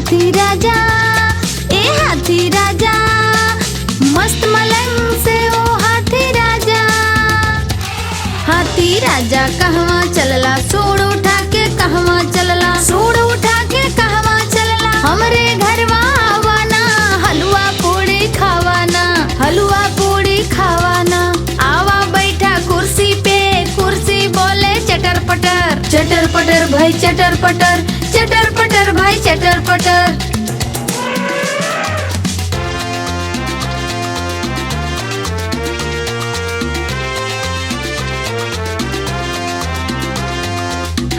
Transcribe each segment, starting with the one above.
हाथी राजा, ए हाथी राजा, मस्त मलंग से ओ हाथी राजा। हाथी राजा कहवा चलला, सूंड उठा के कहवा चलला, सूंड उठा के कहवा चलला। हमरे घरवा आवाना, हलवा पूड़ी खावाना, हलवा पूड़ी खावाना। आवा बैठा कुर्सी पे, कुर्सी बोले चटर पटर, चटर पटर भाई चटर पटर, चटर पटर भाई चटर पटर।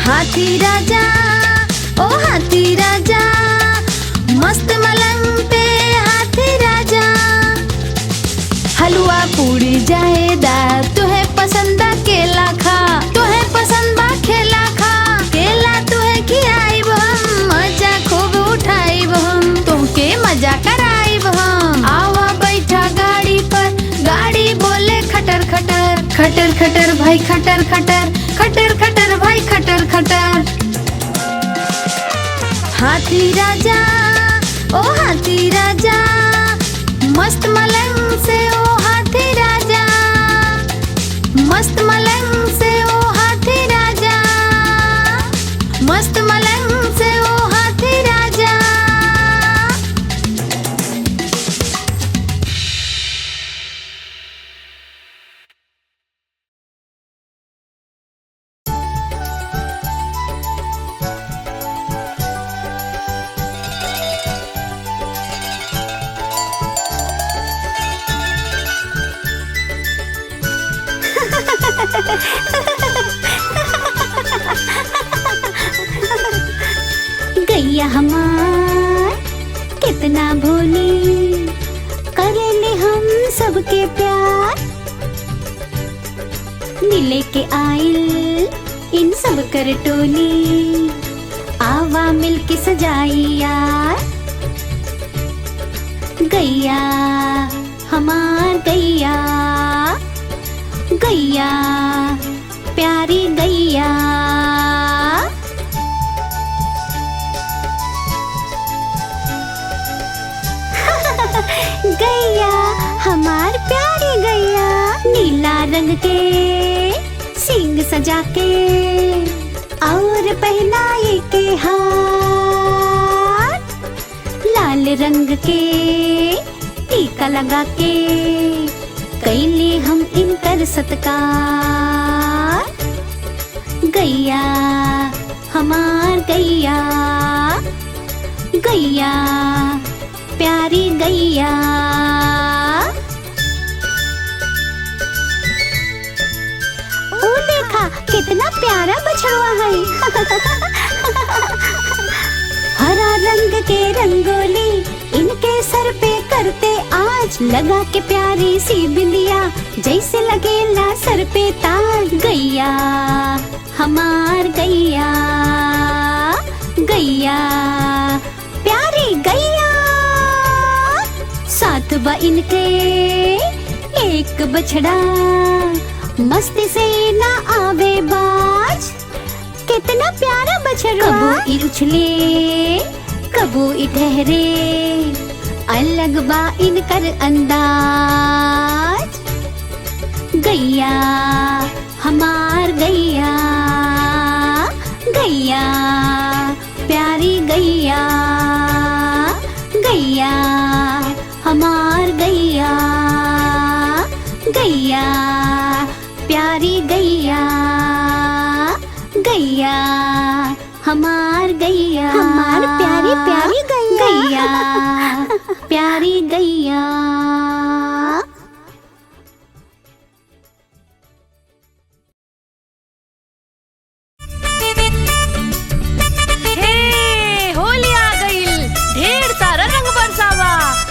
हाथी राजा, ओ हाथी राजा, मस्त मलंग पे हाथी राजा। हलवा पूड़ी जाएदा, तुहे पसंद केला खा, तुहे पसंद खेला खा। केला तुहे खियाइब हम, मजा खूब उठाइब हम, तुमके मजा कराइब हम। आवा बैठा गाड़ी पर, गाड़ी बोले खटर खटर, खटर खटर भाई खटर खटर, खटर खटर भाई खटर खटर। हाथी राजा, ओ हाथी राजा, मस्त मलंग से ओ हाथी राजा, मस्त मलंग से ओ हाथी राजा, मस्त मलंग से ओ हाथी राजा। गैया हमार कितना भोली, करेले हम सबके प्यार। मिले के आइल इन सब कर टोली, आवा मिल के सजाई यार। गैया हमार गैया, गैया प्यारी गैया। गैया हमार प्यारी गैया, नीला रंग के सींग सजा के और पहनाए के हार। लाल रंग के टीका लगा के कैले हम इनकर सत्कार। गैया हमार गैया, गैया प्यारी गैया। ओ देखा कितना प्यारा बछड़वा है। हरा रंग के रंगोली इनके सर पे करते आज, लगा के प्यारी सी बिंदिया जैसे लगेला सर पे ताज। गैया हमार गैया, गैया प्यारी गैया। साथ बा इनके एक बछड़ा, मस्ती से ना आवे बाज। कितना प्यारा बछड़ा, कबू ई उछले कबू ई ठहरे, अलग बा इनकर अंदाज। गैया हमार गैया, गैया प्यारी गैया। गैया हमार गैया, गैया प्यारी गैया। गैया हमार गैया, हमार प्यारी प्यारी गैया, गैया प्यारी गैया।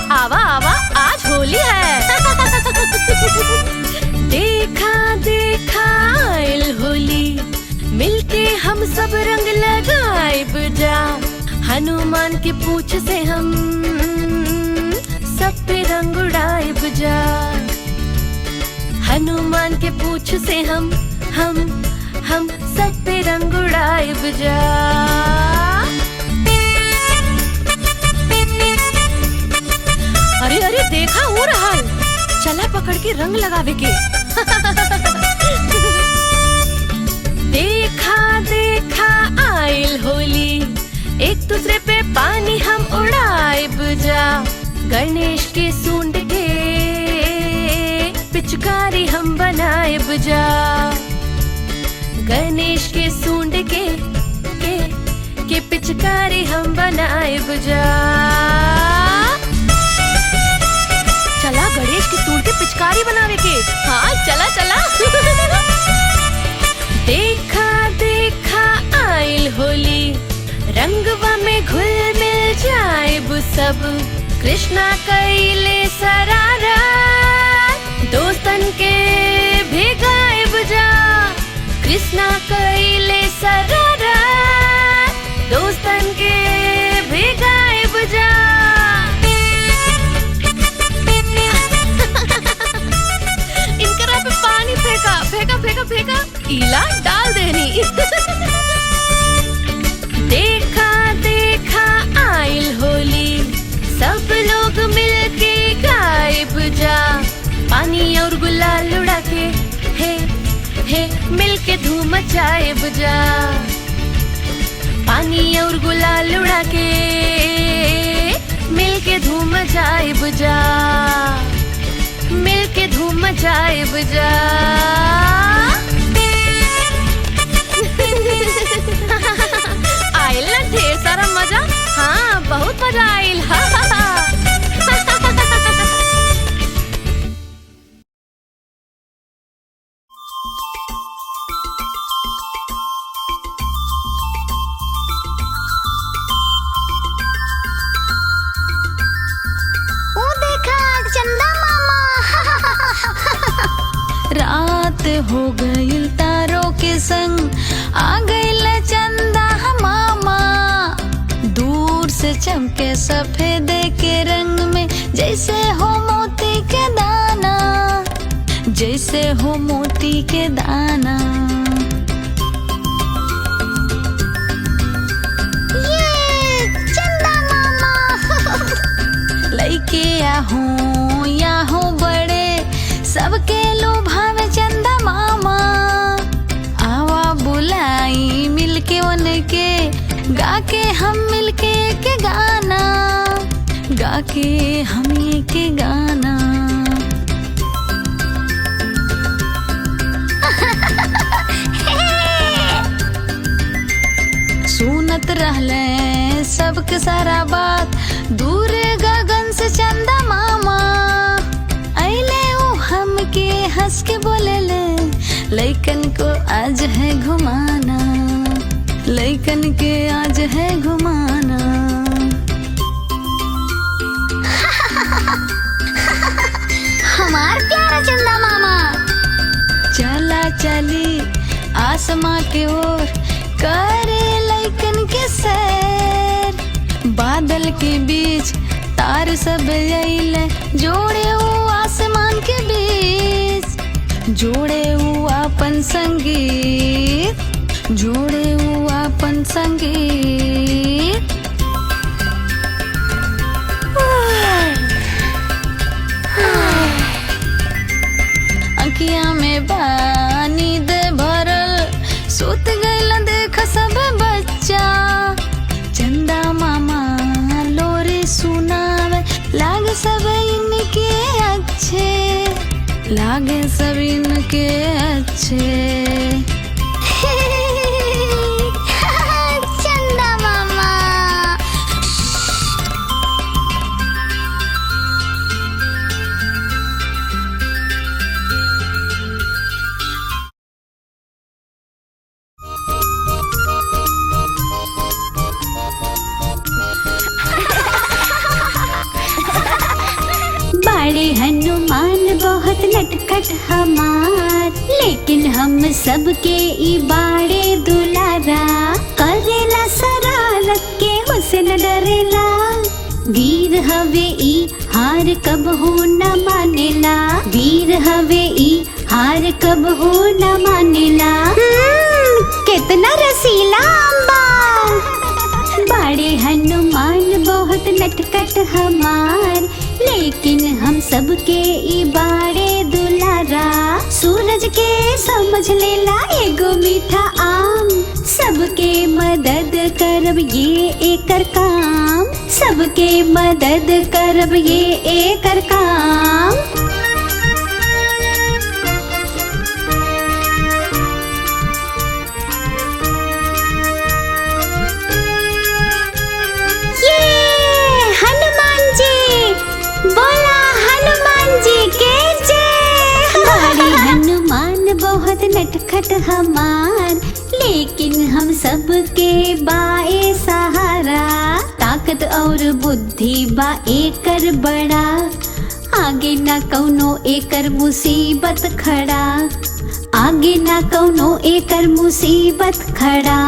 आवा आवा आज होली है। देखा देखा आइल होली, मिलके हम सब रंग लगाए बुझा। हनुमान के पूछ से हम सब पे रंग उड़ाए बुझा। हनुमान के पूछ से हम सब पे रंग उड़ाए बुझा। अरे अरे देखा हो रहा, चला पकड़ के रंग लगावे के। देखा देखा आइल होली, एक दूसरे पे पानी हम उड़ाए बुझा। गणेश के सूंड के पिचकारी हम बनाए बुझा। गणेश के सूंड के पिचकारी हम बनाए बुझा। चला गणेश के सूंड के पिचकारी बनावे के। हाँ चला चला। देखा देखा आइल होली, रंगवा में घुल मिल जाए वो सब। कृष्णा कइले सरारा, दोस्तन के भिगाए बुझा। कृष्णा कइले सरारा, दोस्तन के भिगाए बुझा। इनकरा पे पानी फेंका फेंका फेंका फेंका, इला डाल देनी। देखा देखा आइल होली, सब लोग मिलके गाए बुझा। पानी और गुलाल उड़ा के हे मिलके धूम मचाए बुझा। पानी और गुलाल उड़ा के मिलके धूम मचाए बुझा। मिलके धूम मचाए बुझा। आइल ना ढेर सारा मजा। हाँ बहुत मजा आइल। रात हो गई तारों के संग, आ गई चंदा मामा। दूर से चमके सफेद के रंग में, जैसे हो मोती के दाना। जैसे हो मोती के दाना। ये चंदा मामा। लइके या हो बड़े, सबके लोभावे चंदा मामा। आवा बुलाई मिलके उनके, गाके हम मिलके के गाना। गाके हम ये के गाना। सुनत रहले सबके सारा बात, दूर गगन से चंदा मामा। आइले वो हमके हंस के बोले ले, लइकन को आज है घुमाना। लइकन के आज है घुमाना। हमार प्यारा चंदा मामा। चला चली आसमां के ओर, करे लइकन के सैर। बादल के बीच तार सब आइले, जोड़े वो आसमान के बीच। जोड़े वो अपन संगीत। जोड़े वो अपन संगीत। अंकिया में पानी दे भरल, सुत गइल देख सब बच्चा। चंदा मामा लोरी सुनावे, लागे सब इनके अच्छे। लागे सब इनके अच्छे। चंदा मामा। बड़े हनुमान बहुत नटखट हमार, लेकिन हम सबके ई बाड़े दुलारा। करेला शरारत के हुस्न डरेला, वीर हवे ई हार कब हो न मानेला। वीर हवे ई हार कब हो न मानेला। कितना रसीला अम्बा। बड़े हनुमान बहुत नटखट हमार, लेकिन हम सबके ई बाड़े दुलारा। सूरज के समझ लेला एगो मीठा आम, सबके मदद करब ये एकर काम, सबके मदद करब ये एकर काम। बहुत नटखट हमार, लेकिन हम सबके बाए सहारा। ताकत और बुद्धि बा एकर बड़ा, आगे ना कौनो एकर मुसीबत खड़ा, आगे ना कौनो एकर मुसीबत खड़ा।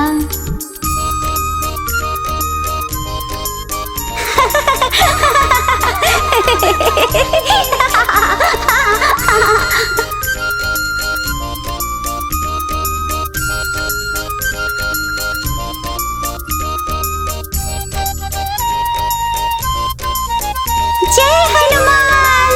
जय हनुमान।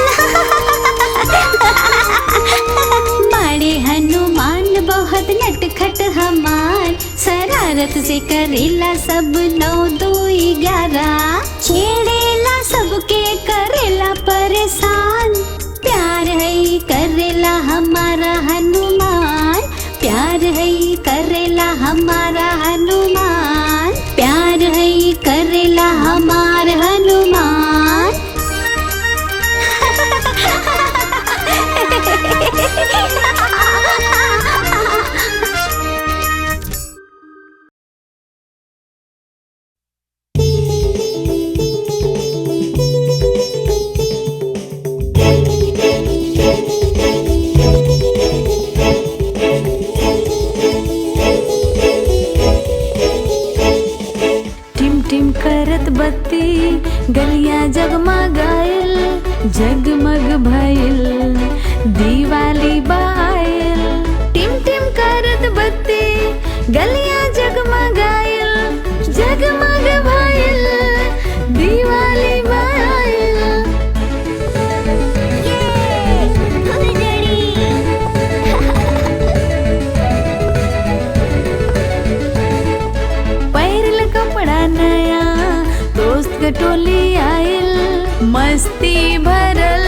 बड़े हनुमान बहुत नटखट हमार, शरारत से करेला सब 9 2 11, छेड़ेला सबके करेला परेशान। प्यार है करेला हमारा हनुमान, प्यार है करेला हमारा हनुमान, प्यार है करेला हमार हनुमान। गलियां जगमगाइल, जगमग भइल, दिवाली बाइल। टिम टिम करत बत्ती, गलियां जगमगाइल, जगमग भइल, दिवाली बाइल। पैरल कपड़ा नया, दोस्त के टोली आइल, मस्ती भरल,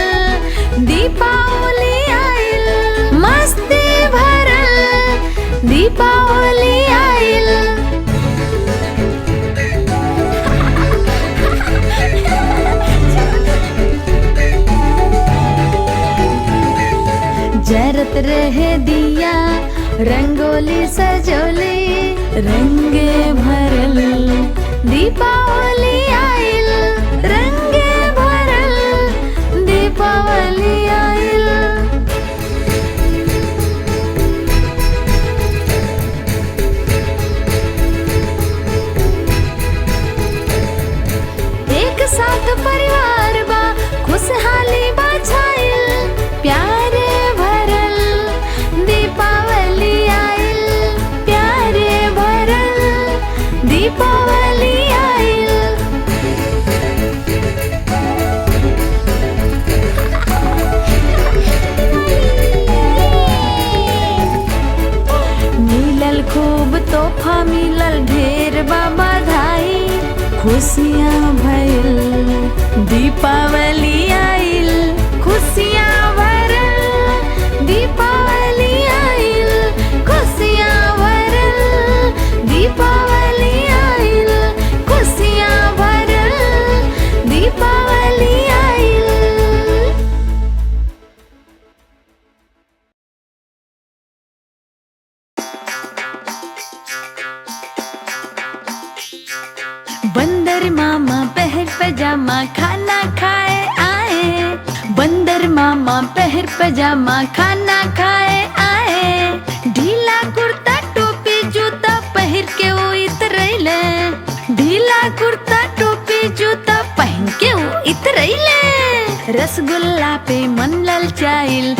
दीपावली आइल, मस्ती भरल, दीपावली आइल। जरत रहे दिया, रंगोली सजोली, रंगे भरल, दीपावली आइल, रंगे भरल, दीपावली आइल। एक साथ परिवार बा, खुशहाली बा छाइल, प्यारे भरल, दीपावली आइल, प्यारे भरल, दीपावली आइल। मिलल खूब तोहफा, मिलल ढेर बा बधाई, खुशियाँ भइल, दीपावली आइल, खुशियाँ भरल, दीपावली आइल, खुशियाँ भरल, दीपावली आइल, खुशियाँ भरल, दीपावली आइल। बंदर मामा पहर पजामा, खाना खाए आए, बंदर मामा पहर पजामा, खाना खाए आए। ढीला कुर्ता टोपी जूता पहिर के वो इतरैले, ढीला कुर्ता टोपी जूता पहन के वो इतरैले। रसगुल्ला पे मन ललचाइल,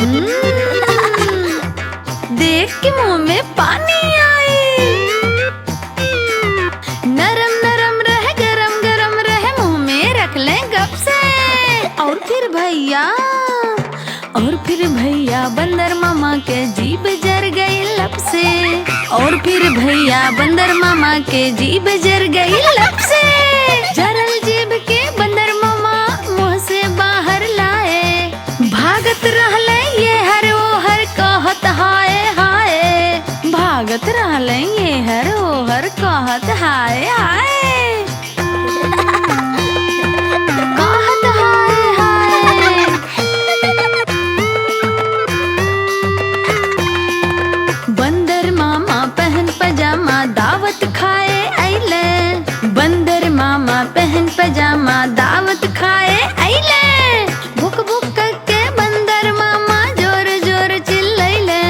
देख के मुंह में पानी आई। नरम नरम रहे, गरम गरम रहे, मुंह में रख लें गप से। और फिर भैया बंदर मामा के जीभ जर गई लब से। और फिर भैया बंदर मामा के जीभ जर गई लब से। जरल जीभ के बंदर मामा मुंह से बाहर लाए। भागत रहले ये हर ओ हर कहत हाय हाय। भागत रहले ये हर ओ हर कहत हाय हाय। कहत हाय हाय। बंदर मामा पहन पजामा दावत खाए अइले। बंदर मामा पहन पजामा दावत खाए अइले। भुक भुक करके बंदर मामा जोर जोर चिल्लैले।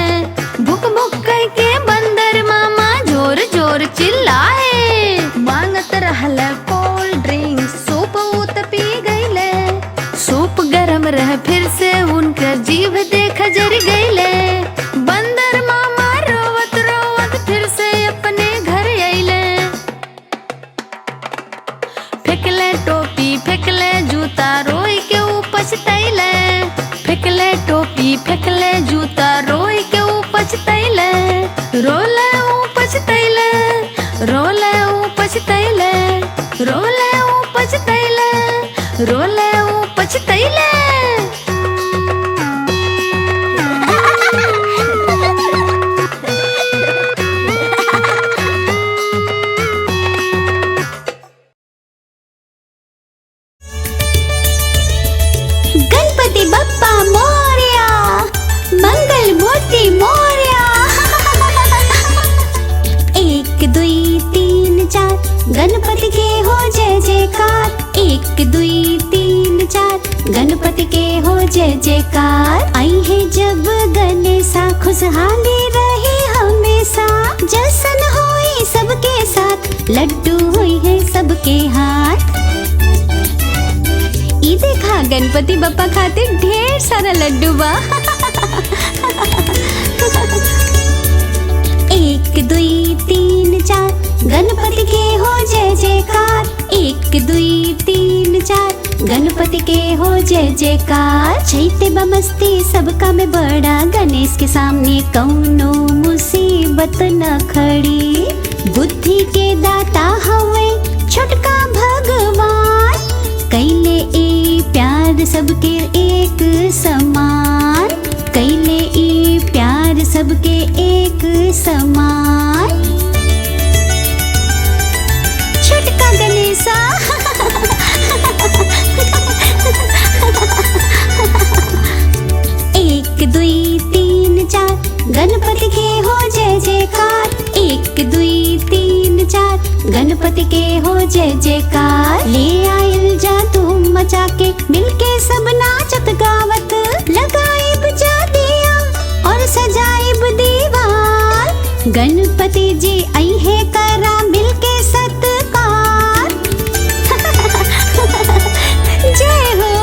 भुक भुक करके बंदर मामा जोर जोर चिल्लाए। मांगत रहल कोल्ड ड्रिंक सूप उत पी गईले। सूप गरम रह फिर से उनकर जीभ देख जर गईले। बंदर मामा रोवत रोवत फिर से अपने घर अइले। फेंकले टोपी फेंकले जूता रोई के ऊ पछतैले। फेंकले टोपी फेंकले जूता रोई के ऊ पछतैले। रोले ऊ पछतैले। रोले ऊ पछतैले। रोले ऊ पछतैले। रोले ऊ पछतैले। गणपति बप्पा मोरया, मंगल मूर्ति मोरया। एक दुई तीन चार गणपति के हो जय जयकार। एक दुई तीन चार गणपति के हो जय जयकार। आई है जब गणेशा खुशहाली रहे हमेशा। जशन होई सबके साथ लड्डू हुई है सबके हाथ। ई देखा गणपति बप्पा खातिर ढेर सारा लड्डू बा। एक दुई तीन चार गणपति के हो जय जयकार। एक दुई तीन चार गणपति के हो जय जयकार। चैते बमस्ती सबका में बड़ा गणेश के सामने कौनो मुसीबत न खड़ी। बुद्धि के दाता हवे छोटका भगवान। कैले ए प्यार सबके एक समान। कैले ए प्यार सबके एक समान। छोटका गणेशा। एक दुई तीन चार गणपति के हो जय जयकार। एक दुई तीन चार गणपति के हो जय जयकार। ले आयल जा तुम मचा के मिलके सब नाचत गावत। लगाइब जा दिया और सजाइब दीवार। गणपति जी आई है करा मिलके सत्कार। जय हो।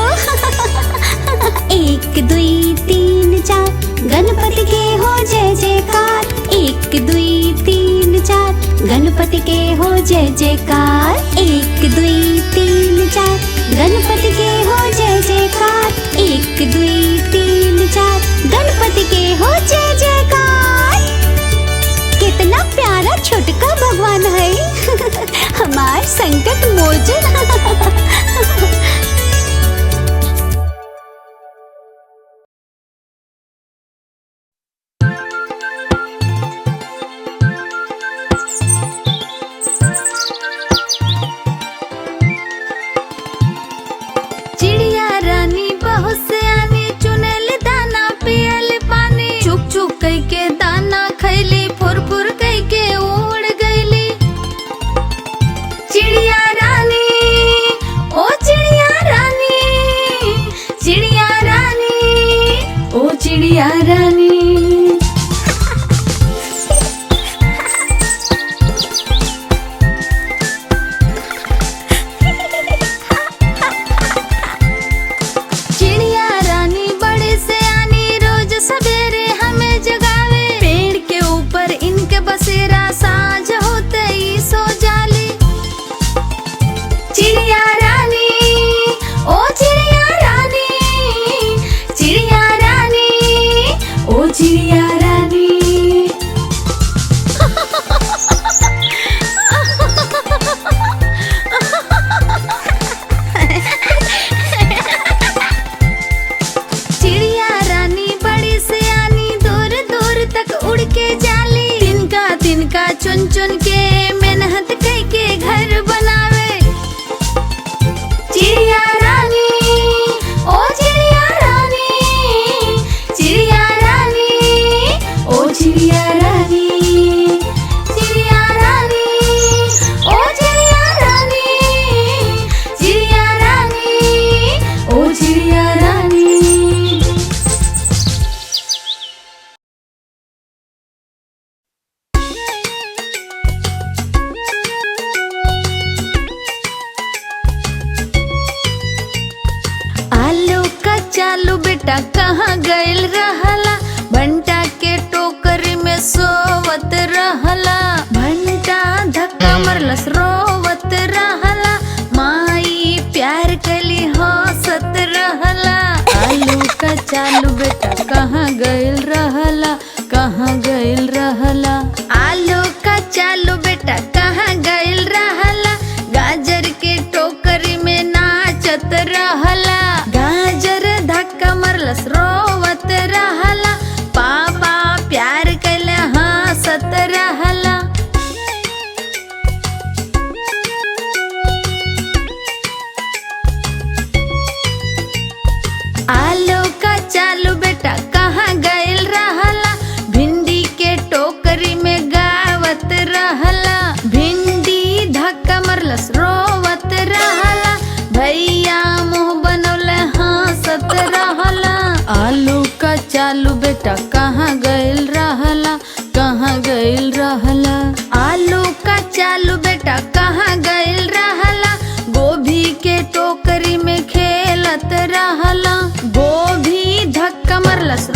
एक दुई तीन चार गणपति के हो जय जयकार। एक दुई तीन चार गणपति के हो जय जयकार। एक दुई तीन चार गणपति के हो जय जयकार। एक दुई तीन चार गणपति के हो जय जयकार। कितना प्यारा छोटका भगवान है। हमार संकट मोचन। चिड़िया रानी बहुत सयानी चुनेल दाना पियल पानी। चुक चुक कई के दाना खैली फुर फुर कई के उड़ गईली। चिड़िया रानी ओ चिड़िया रानी। चिड़िया रानी ओ चिड़िया रानी। चिड़िया रानी बड़े सयानी रोज सवेरे हमें जगावे। पेड़ के ऊपर इनके चिड़िया रानी। चिड़िया रानी बड़ी सियानी दूर दूर तक उड़ के जाली। तिनका तिनका चुन चुन के मेहनत कई के घर बनावे। चिड़िया रानी ओ चिड़िया रानी, चिड़िया रानी ओ चिड़िया रानी, चिड़िया रानी ओ चिड़िया रानी, चिड़िया रानी ओ चिड़िया रानी। आलू का चालू बेटा कहाँ गइल रहला। भंटा के टोकरी में सोवत रहला। भंटा धक्का मरलस रोवत रहला। माई प्यार कली हंसत रहला। आलू का चालू बेटा कहाँ गइल रहला, कहाँ गइल रहला। आलू का चालू बेटा कहाँ गइल रहला। गाजर के टोकरी में नाचत रहला। गाजर धक्का मरलस रोवत रहला। पापा प्यार कैले हंसत रहला। आलू का चालू बेटा कहाँ गइल रहला। भिंडी के टोकरी में गावत रहला। भिंडी धक्का मरलस रोवत रहला। भैया मुंह बनौले हंसत रहला। आलू का चालू बेटा कहाँ गइल रहला, कहाँ गइल रहला। आलू का चालू बेटा कहाँ गइल रहला। गोभी के टोकरी में खेलत रहला। गोभी धक्का मरलस